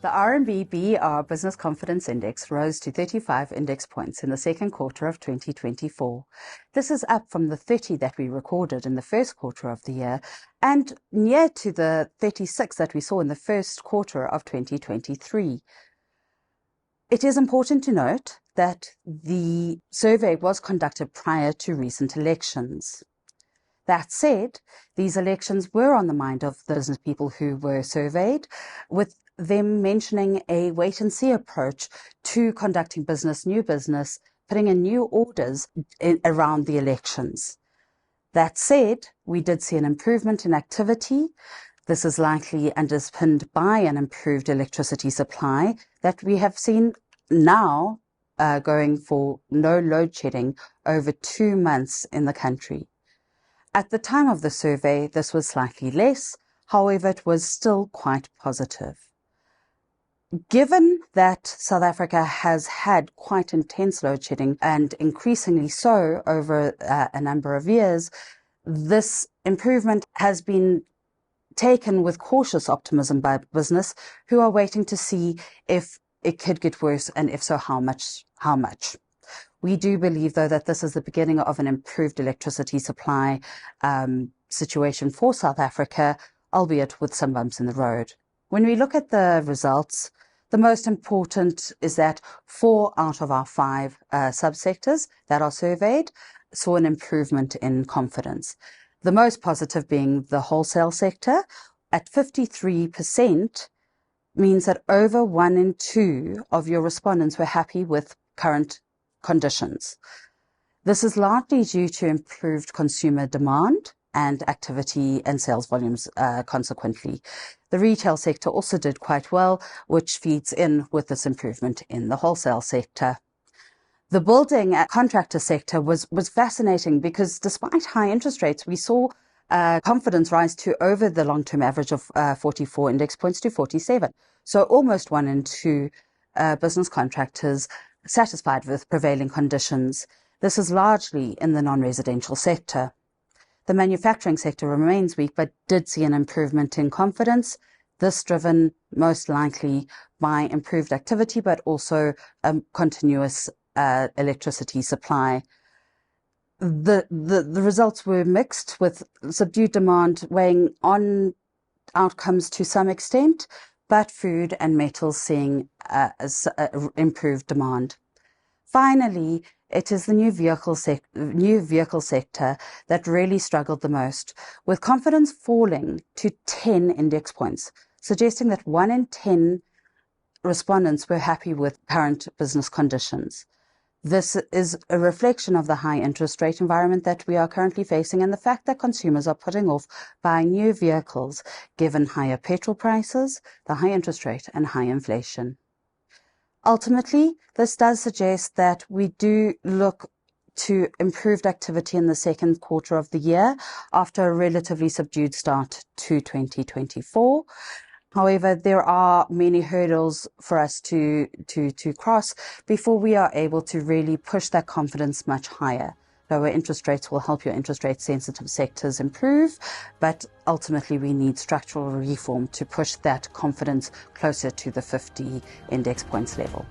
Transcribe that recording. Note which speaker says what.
Speaker 1: The RMB BER Business Confidence Index rose to 35 index points in the second quarter of 2024. This is up from the 30 that we recorded in the first quarter of the year and near to the 36 that we saw in the first quarter of 2023. It is important to note that the survey was conducted prior to recent elections. That said, these elections were on the mind of the business people who were surveyed, with them mentioning a wait-and-see approach to conducting business, new business, putting in new orders around the elections. That said, we did see an improvement in activity. This is likely underpinned by an improved electricity supply that we have seen now going for no load shedding over 2 months in the country. At the time of the survey, this was slightly less. However, it was still quite positive. Given that South Africa has had quite intense load shedding and increasingly so over a number of years, this improvement has been taken with cautious optimism by business who are waiting to see if it could get worse, and if so, how much. We do believe, though, that this is the beginning of an improved electricity supply situation for South Africa, albeit with some bumps in the road. When we look at the results, the most important is that 4 out of our 5 subsectors that are surveyed saw an improvement in confidence. The most positive being the wholesale sector at 53%, means that over 1 in 2 of your respondents were happy with current conditions. This is largely due to improved consumer demand and activity and sales volumes consequently. The retail sector also did quite well, which feeds in with this improvement in the wholesale sector. The building and contractor sector was fascinating because despite high interest rates, we saw confidence rise to over the long-term average of 44 index points to 47. So almost 1 in 2 business contractors satisfied with prevailing conditions. This is largely in the non-residential sector. The manufacturing sector remains weak, but did see an improvement in confidence. This driven most likely by improved activity, but also continuous electricity supply. The results were mixed, with subdued demand weighing on outcomes to some extent, but food and metals seeing improved demand. Finally, it is the new vehicle sector that really struggled the most, with confidence falling to 10 index points, suggesting that 1 in 10 respondents were happy with current business conditions. This is a reflection of the high interest rate environment that we are currently facing and the fact that consumers are putting off buying new vehicles given higher petrol prices, the high interest rate and high inflation. Ultimately, this does suggest that we do look to improved activity in the second quarter of the year after a relatively subdued start to 2024. However, there are many hurdles for us to cross before we are able to really push that confidence much higher. Lower interest rates will help your interest rate sensitive sectors improve, but ultimately we need structural reform to push that confidence closer to the 50 index points level.